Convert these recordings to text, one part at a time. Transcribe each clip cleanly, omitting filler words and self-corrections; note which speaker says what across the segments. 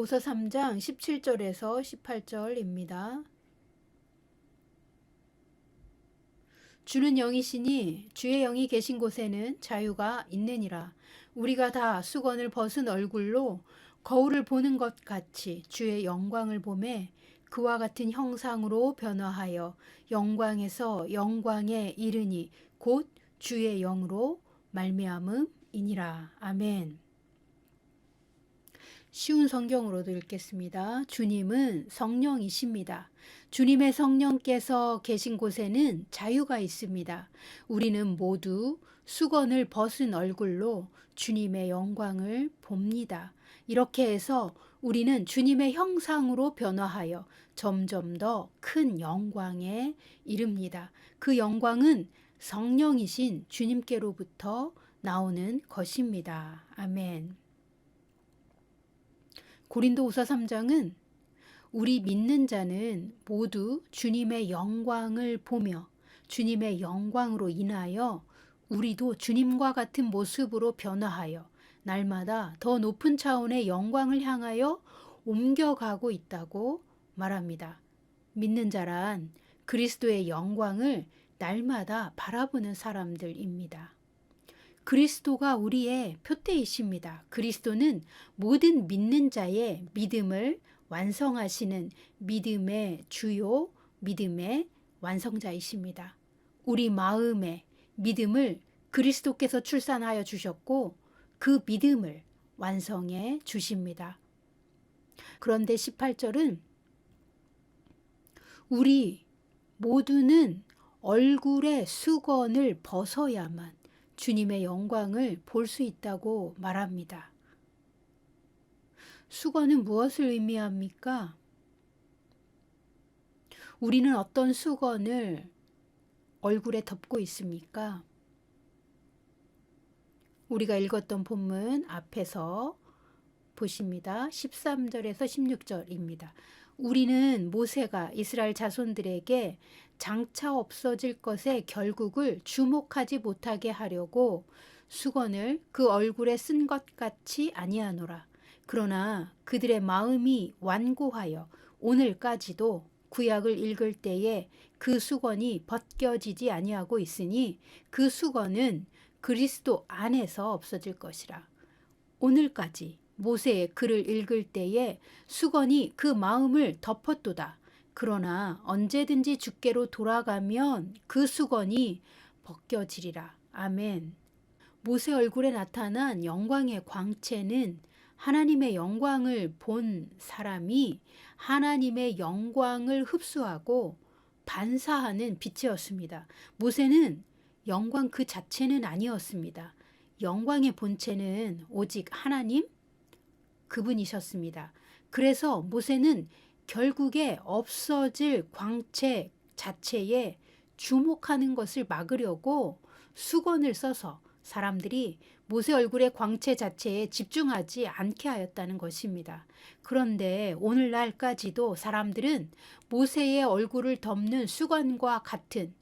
Speaker 1: 고린도후서 3장 17절에서 18절입니다. 주는 영이시니 주의 영이 계신 곳에는 자유가 있느니라. 우리가 다 수건을 벗은 얼굴로 거울을 보는 것 같이 주의 영광을 보매 그와 같은 형상으로 변화하여 영광에서 영광에 이르니 곧 주의 영으로 말미암음이니라. 아멘. 쉬운 성경으로도 읽겠습니다. 주님은 성령이십니다. 주님의 성령께서 계신 곳에는 자유가 있습니다. 우리는 모두 수건을 벗은 얼굴로 주님의 영광을 봅니다. 이렇게 해서 우리는 주님의 형상으로 변화하여 점점 더 큰 영광에 이릅니다. 그 영광은 성령이신 주님께로부터 나오는 것입니다. 아멘. 고린도후서 3장은 우리 믿는 자는 모두 주님의 영광을 보며 주님의 영광으로 인하여 우리도 주님과 같은 모습으로 변화하여 날마다 더 높은 차원의 영광을 향하여 옮겨가고 있다고 말합니다. 믿는 자란 그리스도의 영광을 날마다 바라보는 사람들입니다. 그리스도가 우리의 표대이십니다. 그리스도는 모든 믿는 자의 믿음을 완성하시는 믿음의 주요, 믿음의 완성자이십니다. 우리 마음의 믿음을 그리스도께서 출산하여 주셨고 그 믿음을 완성해 주십니다. 그런데 18절은 우리 모두는 얼굴의 수건을 벗어야만 주님의 영광을 볼 수 있다고 말합니다. 수건은 무엇을 의미합니까? 우리는 어떤 수건을 얼굴에 덮고 있습니까? 우리가 읽었던 본문 앞에서 보십니다. 13절에서 16절입니다. 우리는 모세가 이스라엘 자손들에게 장차 없어질 것의 결국을 주목하지 못하게 하려고 수건을 그 얼굴에 쓴 것 같이 아니하노라. 그러나 그들의 마음이 완고하여 오늘까지도 구약을 읽을 때에 그 수건이 벗겨지지 아니하고 있으니 그 수건은 그리스도 안에서 없어질 것이라. 오늘까지 모세의 글을 읽을 때에 수건이 그 마음을 덮었도다. 그러나 언제든지 주께로 돌아가면 그 수건이 벗겨지리라. 아멘. 모세 얼굴에 나타난 영광의 광채는 하나님의 영광을 본 사람이 하나님의 영광을 흡수하고 반사하는 빛이었습니다. 모세는 영광 그 자체는 아니었습니다. 영광의 본체는 오직 하나님 그분이셨습니다. 그래서 모세는 결국에 없어질 광채 자체에 주목하는 것을 막으려고 수건을 써서 사람들이 모세 얼굴의 광채 자체에 집중하지 않게 하였다는 것입니다. 그런데 오늘날까지도 사람들은 모세의 얼굴을 덮는 수건과 같은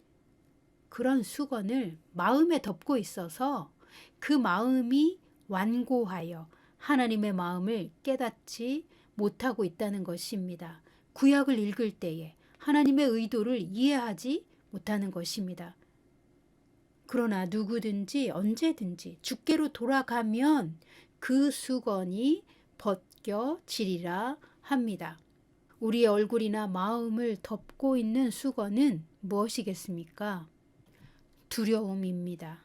Speaker 1: 그런 수건을 마음에 덮고 있어서 그 마음이 완고하여 하나님의 마음을 깨닫지 못하고 있다는 것입니다. 구약을 읽을 때에 하나님의 의도를 이해하지 못하는 것입니다. 그러나 누구든지 언제든지 주께로 돌아가면 그 수건이 벗겨지리라 합니다. 우리의 얼굴이나 마음을 덮고 있는 수건은 무엇이겠습니까? 두려움입니다.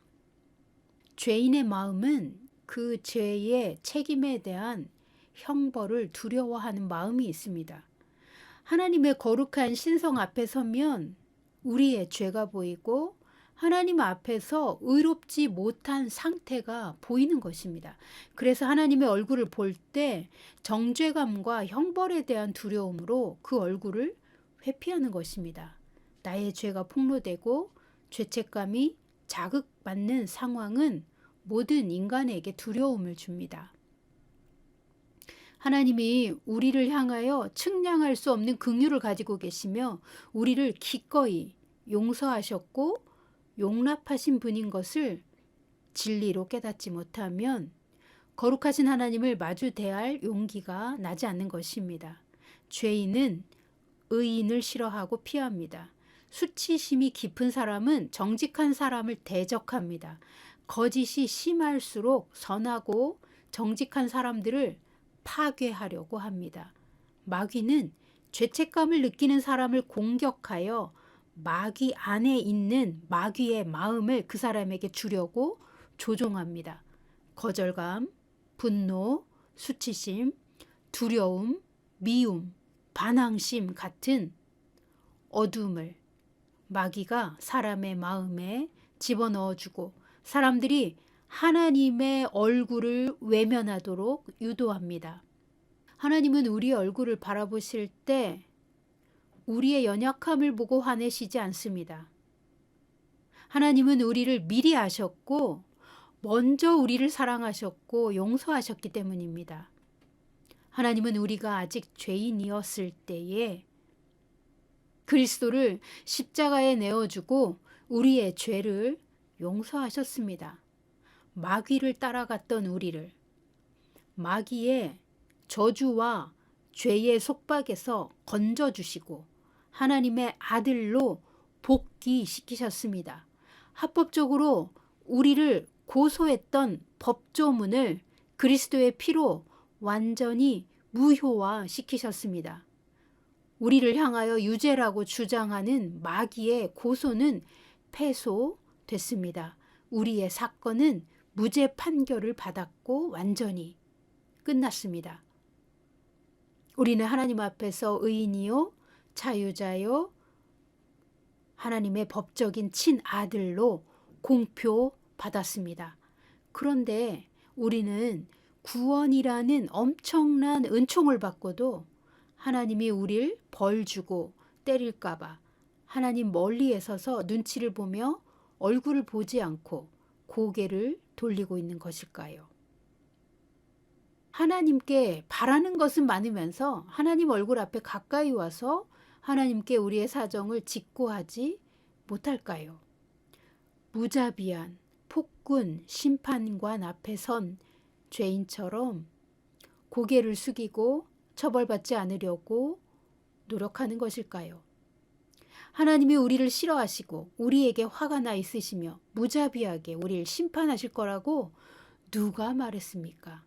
Speaker 1: 죄인의 마음은 그 죄의 책임에 대한 형벌을 두려워하는 마음이 있습니다. 하나님의 거룩한 신성 앞에 서면 우리의 죄가 보이고 하나님 앞에서 의롭지 못한 상태가 보이는 것입니다. 그래서 하나님의 얼굴을 볼 때 정죄감과 형벌에 대한 두려움으로 그 얼굴을 회피하는 것입니다. 나의 죄가 폭로되고 죄책감이 자극받는 상황은 모든 인간에게 두려움을 줍니다. 하나님이 우리를 향하여 측량할 수 없는 긍휼을 가지고 계시며 우리를 기꺼이 용서하셨고 용납하신 분인 것을 진리로 깨닫지 못하면 거룩하신 하나님을 마주 대할 용기가 나지 않는 것입니다. 죄인은 의인을 싫어하고 피합니다. 수치심이 깊은 사람은 정직한 사람을 대적합니다. 거짓이 심할수록 선하고 정직한 사람들을 파괴하려고 합니다. 마귀는 죄책감을 느끼는 사람을 공격하여 마귀 안에 있는 마귀의 마음을 그 사람에게 주려고 조종합니다. 거절감, 분노, 수치심, 두려움, 미움, 반항심 같은 어둠을 마귀가 사람의 마음에 집어넣어주고 사람들이 하나님의 얼굴을 외면하도록 유도합니다. 하나님은 우리의 얼굴을 바라보실 때 우리의 연약함을 보고 화내시지 않습니다. 하나님은 우리를 미리 아셨고 먼저 우리를 사랑하셨고 용서하셨기 때문입니다. 하나님은 우리가 아직 죄인이었을 때에 그리스도를 십자가에 내어주고 우리의 죄를 용서하셨습니다. 마귀를 따라갔던 우리를 마귀의 저주와 죄의 속박에서 건져주시고 하나님의 아들로 복귀시키셨습니다. 합법적으로 우리를 고소했던 법조문을 그리스도의 피로 완전히 무효화시키셨습니다. 우리를 향하여 유죄라고 주장하는 마귀의 고소는 패소됐습니다. 우리의 사건은 무죄 판결을 받았고 완전히 끝났습니다. 우리는 하나님 앞에서 의인이요 자유자요 하나님의 법적인 친아들로 공표받았습니다. 그런데 우리는 구원이라는 엄청난 은총을 받고도 하나님이 우리를 벌 주고 때릴까 봐 하나님 멀리에 서서 눈치를 보며 얼굴을 보지 않고 고개를 돌리고 있는 것일까요? 하나님께 바라는 것은 많으면서 하나님 얼굴 앞에 가까이 와서 하나님께 우리의 사정을 직고하지 못할까요? 무자비한 폭군 심판관 앞에 선 죄인처럼 고개를 숙이고 처벌받지 않으려고 노력하는 것일까요? 하나님이 우리를 싫어하시고 우리에게 화가 나 있으시며 무자비하게 우리를 심판하실 거라고 누가 말했습니까?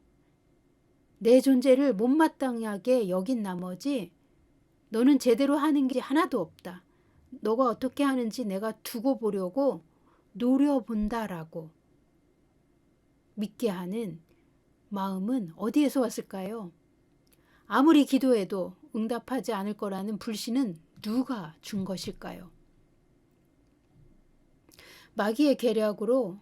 Speaker 1: 내 존재를 못마땅하게 여긴 나머지 너는 제대로 하는 게 하나도 없다. 너가 어떻게 하는지 내가 두고 보려고 노려본다라고 믿게 하는 마음은 어디에서 왔을까요? 아무리 기도해도 응답하지 않을 거라는 불신은 누가 준 것일까요? 마귀의 계략으로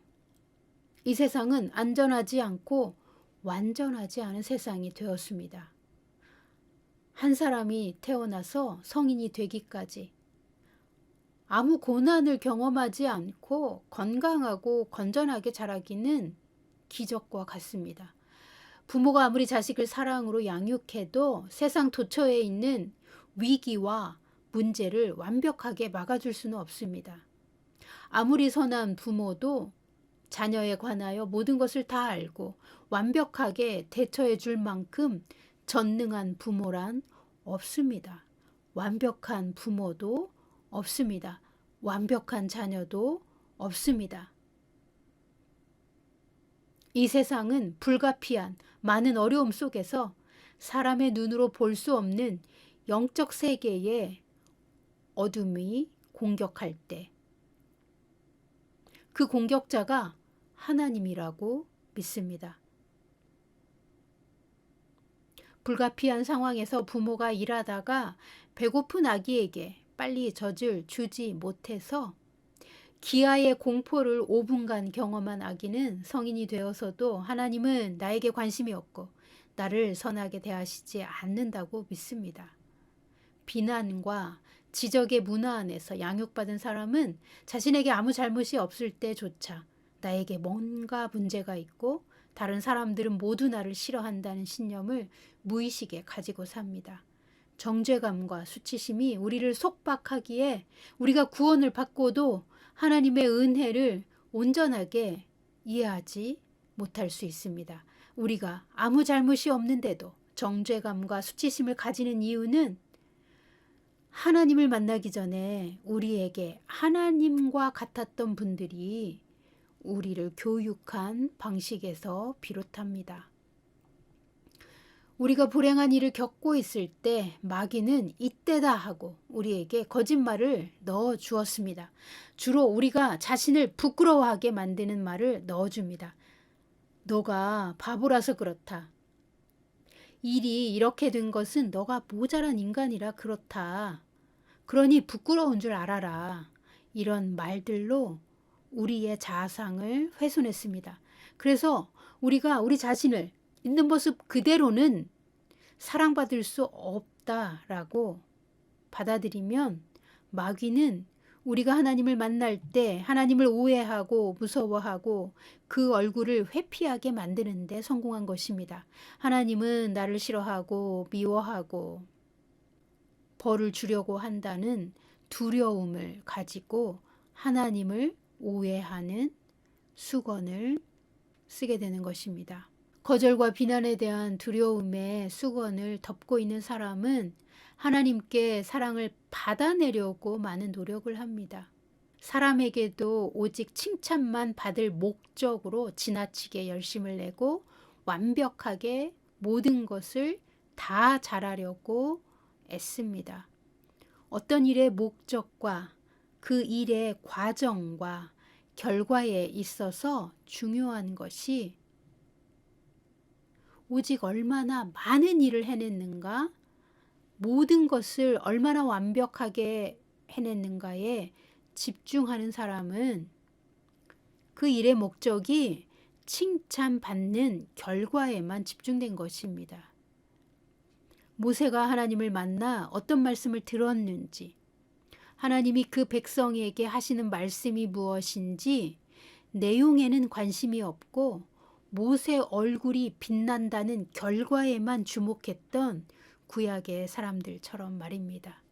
Speaker 1: 이 세상은 안전하지 않고 완전하지 않은 세상이 되었습니다. 한 사람이 태어나서 성인이 되기까지 아무 고난을 경험하지 않고 건강하고 건전하게 자라기는 기적과 같습니다. 부모가 아무리 자식을 사랑으로 양육해도 세상 도처에 있는 위기와 문제를 완벽하게 막아줄 수는 없습니다. 아무리 선한 부모도 자녀에 관하여 모든 것을 다 알고 완벽하게 대처해 줄 만큼 전능한 부모란 없습니다. 완벽한 부모도 없습니다. 완벽한 자녀도 없습니다. 이 세상은 불가피한 많은 어려움 속에서 사람의 눈으로 볼 수 없는 영적 세계의 어둠이 공격할 때 그 공격자가 하나님이라고 믿습니다. 불가피한 상황에서 부모가 일하다가 배고픈 아기에게 빨리 젖을 주지 못해서 기아의 공포를 5분간 경험한 아기는 성인이 되어서도 하나님은 나에게 관심이 없고 나를 선하게 대하시지 않는다고 믿습니다. 비난과 지적의 문화 안에서 양육받은 사람은 자신에게 아무 잘못이 없을 때조차 나에게 뭔가 문제가 있고 다른 사람들은 모두 나를 싫어한다는 신념을 무의식에 가지고 삽니다. 정죄감과 수치심이 우리를 속박하기에 우리가 구원을 받고도 하나님의 은혜를 온전하게 이해하지 못할 수 있습니다. 우리가 아무 잘못이 없는데도 정죄감과 수치심을 가지는 이유는 하나님을 만나기 전에 우리에게 하나님과 같았던 분들이 우리를 교육한 방식에서 비롯합니다. 우리가 불행한 일을 겪고 있을 때 마귀는 이때다 하고 우리에게 거짓말을 넣어 주었습니다. 주로 우리가 자신을 부끄러워하게 만드는 말을 넣어줍니다. 너가 바보라서 그렇다. 일이 이렇게 된 것은 너가 모자란 인간이라 그렇다. 그러니 부끄러운 줄 알아라. 이런 말들로 우리의 자상을 훼손했습니다. 그래서 우리가 우리 자신을 있는 모습 그대로는 사랑받을 수 없다라고 받아들이면 마귀는 우리가 하나님을 만날 때 하나님을 오해하고 무서워하고 그 얼굴을 회피하게 만드는 데 성공한 것입니다. 하나님은 나를 싫어하고 미워하고 벌을 주려고 한다는 두려움을 가지고 하나님을 오해하는 수건을 쓰게 되는 것입니다. 거절과 비난에 대한 두려움의 수건을 덮고 있는 사람은 하나님께 사랑을 받아내려고 많은 노력을 합니다. 사람에게도 오직 칭찬만 받을 목적으로 지나치게 열심을 내고 완벽하게 모든 것을 다 잘하려고 애씁니다. 어떤 일의 목적과 그 일의 과정과 결과에 있어서 중요한 것이 오직 얼마나 많은 일을 해냈는가, 모든 것을 얼마나 완벽하게 해냈는가에 집중하는 사람은 그 일의 목적이 칭찬받는 결과에만 집중된 것입니다. 모세가 하나님을 만나 어떤 말씀을 들었는지, 하나님이 그 백성에게 하시는 말씀이 무엇인지 내용에는 관심이 없고 모세 얼굴이 빛난다는 결과에만 주목했던 구약의 사람들처럼 말입니다.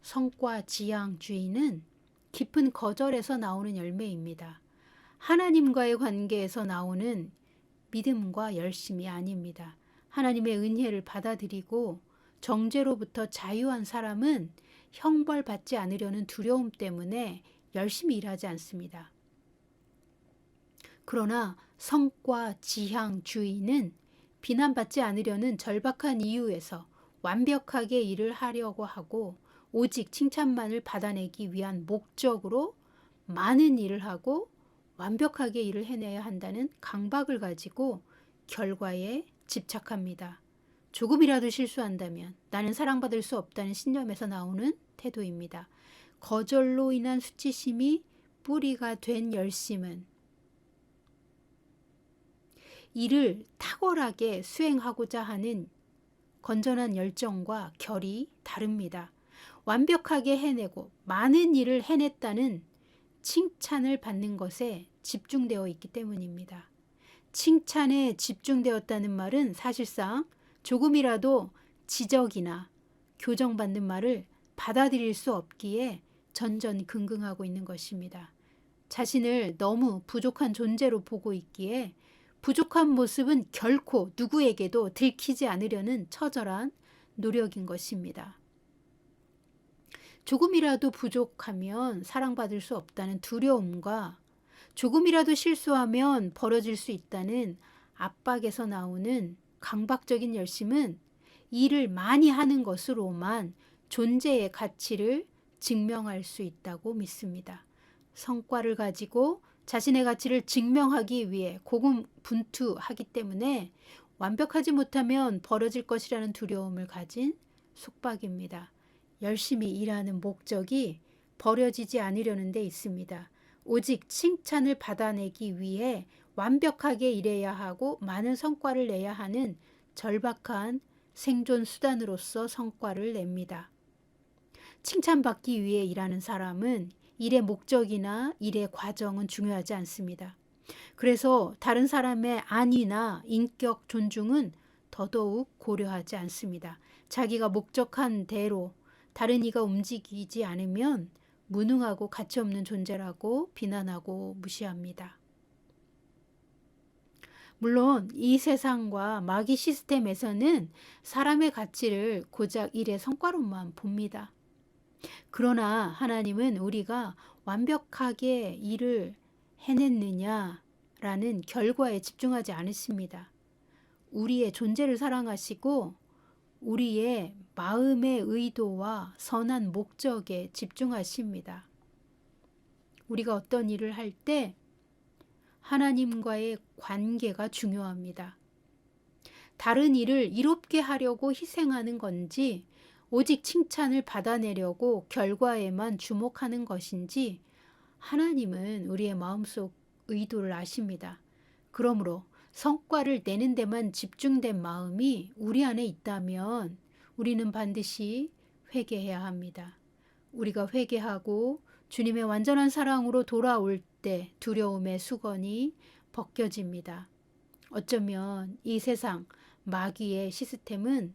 Speaker 1: 성과 지향주의는 깊은 거절에서 나오는 열매입니다. 하나님과의 관계에서 나오는 믿음과 열심이 아닙니다. 하나님의 은혜를 받아들이고 정죄로부터 자유한 사람은 형벌받지 않으려는 두려움 때문에 열심히 일하지 않습니다. 그러나 성과 지향주의는 비난받지 않으려는 절박한 이유에서 완벽하게 일을 하려고 하고 오직 칭찬만을 받아내기 위한 목적으로 많은 일을 하고 완벽하게 일을 해내야 한다는 강박을 가지고 결과에 집착합니다. 조금이라도 실수한다면 나는 사랑받을 수 없다는 신념에서 나오는 태도입니다. 거절로 인한 수치심이 뿌리가 된 열심은 일을 탁월하게 수행하고자 하는 건전한 열정과 결이 다릅니다. 완벽하게 해내고 많은 일을 해냈다는 칭찬을 받는 것에 집중되어 있기 때문입니다. 칭찬에 집중되었다는 말은 사실상 조금이라도 지적이나 교정받는 말을 받아들일 수 없기에 전전긍긍하고 있는 것입니다. 자신을 너무 부족한 존재로 보고 있기에 부족한 모습은 결코 누구에게도 들키지 않으려는 처절한 노력인 것입니다. 조금이라도 부족하면 사랑받을 수 없다는 두려움과 조금이라도 실수하면 벌어질 수 있다는 압박에서 나오는 강박적인 열심은 일을 많이 하는 것으로만 존재의 가치를 증명할 수 있다고 믿습니다. 성과를 가지고 자신의 가치를 증명하기 위해 고군분투하기 때문에 완벽하지 못하면 벌어질 것이라는 두려움을 가진 속박입니다. 열심히 일하는 목적이 버려지지 않으려는 데 있습니다. 오직 칭찬을 받아내기 위해 완벽하게 일해야 하고 많은 성과를 내야 하는 절박한 생존 수단으로서 성과를 냅니다. 칭찬받기 위해 일하는 사람은 일의 목적이나 일의 과정은 중요하지 않습니다. 그래서 다른 사람의 안위나 인격 존중은 더더욱 고려하지 않습니다. 자기가 목적한 대로 다른 이가 움직이지 않으면 무능하고 가치없는 존재라고 비난하고 무시합니다. 물론 이 세상과 마귀 시스템에서는 사람의 가치를 고작 일의 성과로만 봅니다. 그러나 하나님은 우리가 완벽하게 일을 해냈느냐라는 결과에 집중하지 않으십니다. 우리의 존재를 사랑하시고 우리의 마음의 의도와 선한 목적에 집중하십니다. 우리가 어떤 일을 할 때 하나님과의 관계가 중요합니다. 다른 일을 이롭게 하려고 희생하는 건지 오직 칭찬을 받아내려고 결과에만 주목하는 것인지 하나님은 우리의 마음속 의도를 아십니다. 그러므로 성과를 내는 데만 집중된 마음이 우리 안에 있다면 우리는 반드시 회개해야 합니다. 우리가 회개하고 주님의 완전한 사랑으로 돌아올 때 두려움의 수건이 벗겨집니다. 어쩌면 이 세상 마귀의 시스템은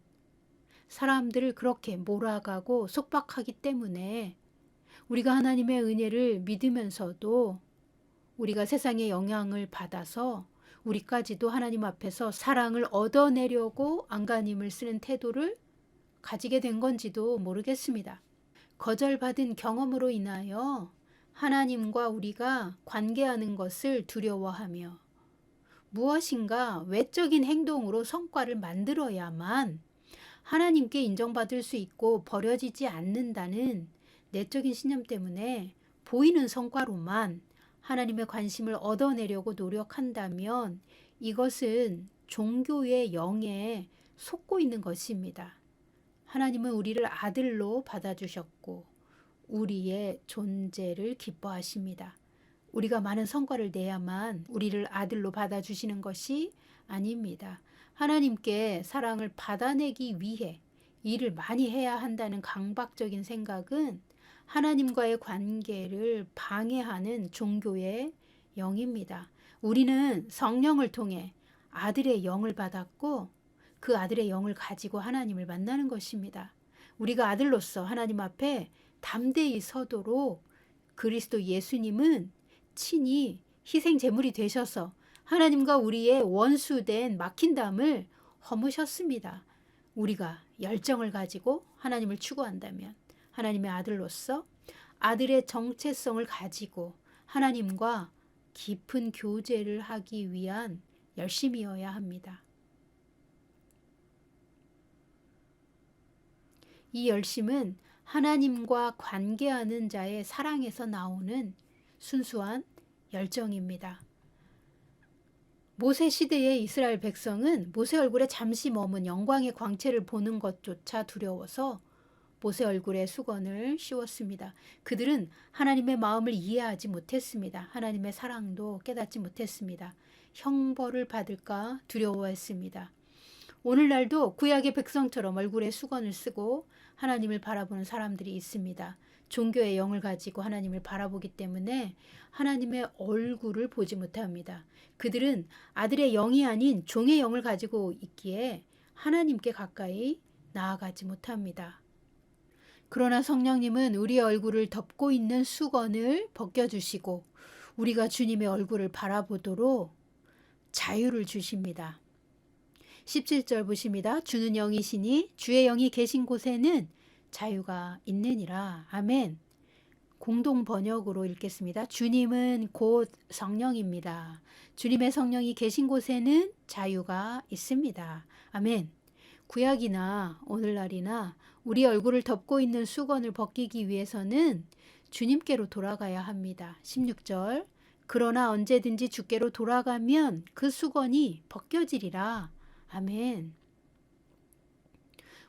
Speaker 1: 사람들을 그렇게 몰아가고 속박하기 때문에 우리가 하나님의 은혜를 믿으면서도 우리가 세상의 영향을 받아서 우리까지도 하나님 앞에서 사랑을 얻어내려고 안간힘을 쓰는 태도를 가지게 된 건지도 모르겠습니다. 거절받은 경험으로 인하여 하나님과 우리가 관계하는 것을 두려워하며 무엇인가 외적인 행동으로 성과를 만들어야만 하나님께 인정받을 수 있고 버려지지 않는다는 내적인 신념 때문에 보이는 성과로만 하나님의 관심을 얻어내려고 노력한다면 이것은 종교의 영에 속고 있는 것입니다. 하나님은 우리를 아들로 받아주셨고 우리의 존재를 기뻐하십니다. 우리가 많은 성과를 내야만 우리를 아들로 받아주시는 것이 아닙니다. 하나님께 사랑을 받아내기 위해 일을 많이 해야 한다는 강박적인 생각은 하나님과의 관계를 방해하는 종교의 영입니다. 우리는 성령을 통해 아들의 영을 받았고 그 아들의 영을 가지고 하나님을 만나는 것입니다. 우리가 아들로서 하나님 앞에 담대히 서도록 그리스도 예수님은 친히 희생 제물이 되셔서 하나님과 우리의 원수된 막힌 담을 허무셨습니다. 우리가 열정을 가지고 하나님을 추구한다면 하나님의 아들로서 아들의 정체성을 가지고 하나님과 깊은 교제를 하기 위한 열심이어야 합니다. 이 열심은 하나님과 관계하는 자의 사랑에서 나오는 순수한 열정입니다. 모세 시대의 이스라엘 백성은 모세 얼굴에 잠시 머문 영광의 광채를 보는 것조차 두려워서 모세 얼굴에 수건을 씌웠습니다. 그들은 하나님의 마음을 이해하지 못했습니다. 하나님의 사랑도 깨닫지 못했습니다. 형벌을 받을까 두려워했습니다. 오늘날도 구약의 백성처럼 얼굴에 수건을 쓰고 하나님을 바라보는 사람들이 있습니다. 종교의 영을 가지고 하나님을 바라보기 때문에 하나님의 얼굴을 보지 못합니다. 그들은 아들의 영이 아닌 종의 영을 가지고 있기에 하나님께 가까이 나아가지 못합니다. 그러나 성령님은 우리의 얼굴을 덮고 있는 수건을 벗겨주시고 우리가 주님의 얼굴을 바라보도록 자유를 주십니다. 17절 보십니다. 주는 영이시니 주의 영이 계신 곳에는 자유가 있느니라. 아멘. 공동 번역으로 읽겠습니다. 주님은 곧 성령입니다. 주님의 성령이 계신 곳에는 자유가 있습니다. 아멘. 구약이나 오늘날이나 우리 얼굴을 덮고 있는 수건을 벗기기 위해서는 주님께로 돌아가야 합니다. 16절 그러나 언제든지 주께로 돌아가면 그 수건이 벗겨지리라. 아멘.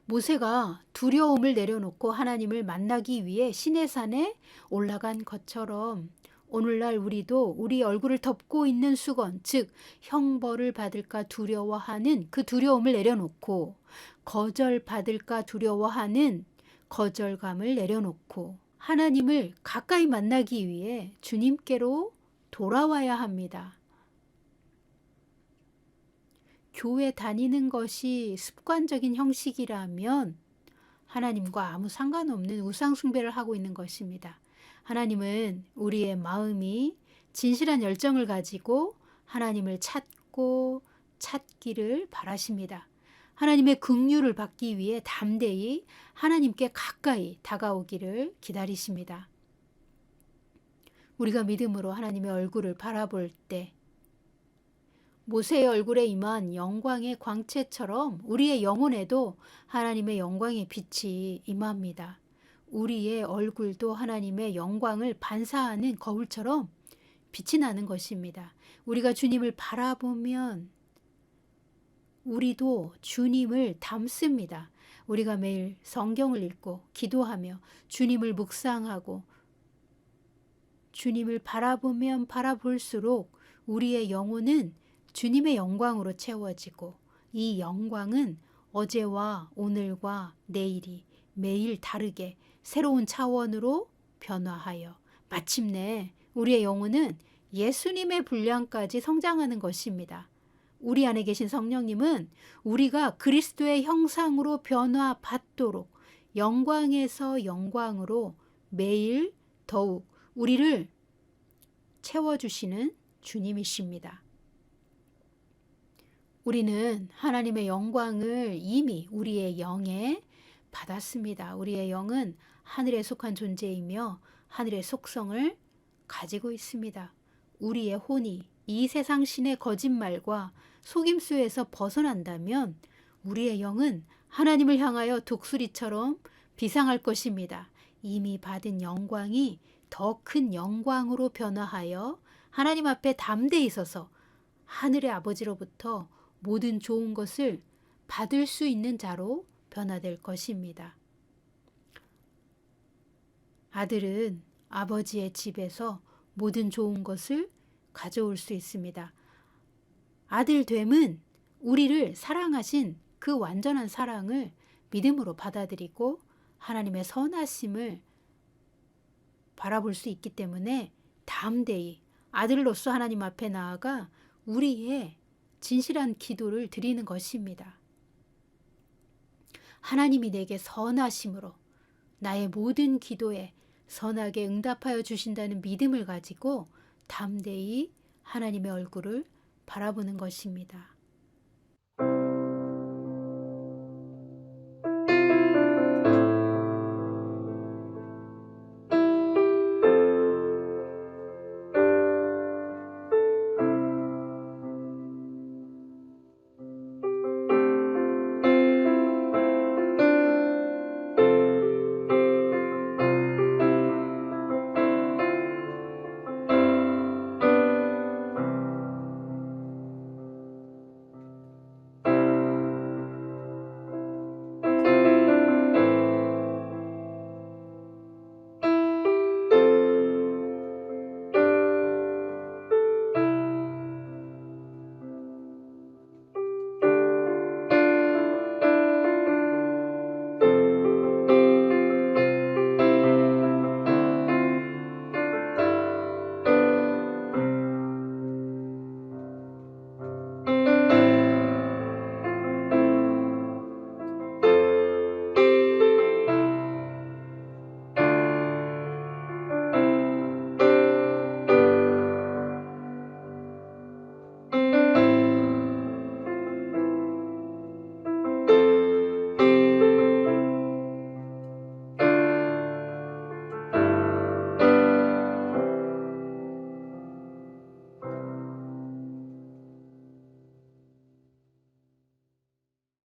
Speaker 1: 모세가 두려움을 내려놓고 하나님을 만나기 위해 시내산에 올라간 것처럼 오늘날 우리도 우리 얼굴을 덮고 있는 수건, 즉 형벌을 받을까 두려워하는 그 두려움을 내려놓고 거절받을까 두려워하는 거절감을 내려놓고 하나님을 가까이 만나기 위해 주님께로 돌아와야 합니다. 교회 다니는 것이 습관적인 형식이라면 하나님과 아무 상관없는 우상 숭배를 하고 있는 것입니다. 하나님은 우리의 마음이 진실한 열정을 가지고 하나님을 찾고 붙잡고 찾기를 바라십니다. 하나님의 긍휼을 받기 위해 담대히 하나님께 가까이 다가오기를 기다리십니다. 우리가 믿음으로 하나님의 얼굴을 바라볼 때 모세의 얼굴에 임한 영광의 광채처럼 우리의 영혼에도 하나님의 영광의 빛이 임합니다. 우리의 얼굴도 하나님의 영광을 반사하는 거울처럼 빛이 나는 것입니다. 우리가 주님을 바라보면 우리도 주님을 닮습니다. 우리가 매일 성경을 읽고 기도하며 주님을 묵상하고 주님을 바라보면 바라볼수록 우리의 영혼은 주님의 영광으로 채워지고 이 영광은 어제와 오늘과 내일이 매일 다르게 새로운 차원으로 변화하여 마침내 우리의 영혼은 예수님의 분량까지 성장하는 것입니다. 우리 안에 계신 성령님은 우리가 그리스도의 형상으로 변화받도록 영광에서 영광으로 매일 더욱 우리를 채워주시는 주님이십니다. 우리는 하나님의 영광을 이미 우리의 영에 받았습니다. 우리의 영은 하늘에 속한 존재이며 하늘의 속성을 가지고 있습니다. 우리의 혼이 이 세상 신의 거짓말과 속임수에서 벗어난다면 우리의 영은 하나님을 향하여 독수리처럼 비상할 것입니다. 이미 받은 영광이 더 큰 영광으로 변화하여 하나님 앞에 담대히 서서 하늘의 아버지로부터 모든 좋은 것을 받을 수 있는 자로 변화될 것입니다. 아들은 아버지의 집에서 모든 좋은 것을 가져올 수 있습니다. 아들됨은 우리를 사랑하신 그 완전한 사랑을 믿음으로 받아들이고 하나님의 선하심을 바라볼 수 있기 때문에 담대히 아들로서 하나님 앞에 나아가 우리의 진실한 기도를 드리는 것입니다. 하나님이 내게 선하심으로 나의 모든 기도에 선하게 응답하여 주신다는 믿음을 가지고 담대히 하나님의 얼굴을 바라보는 것입니다.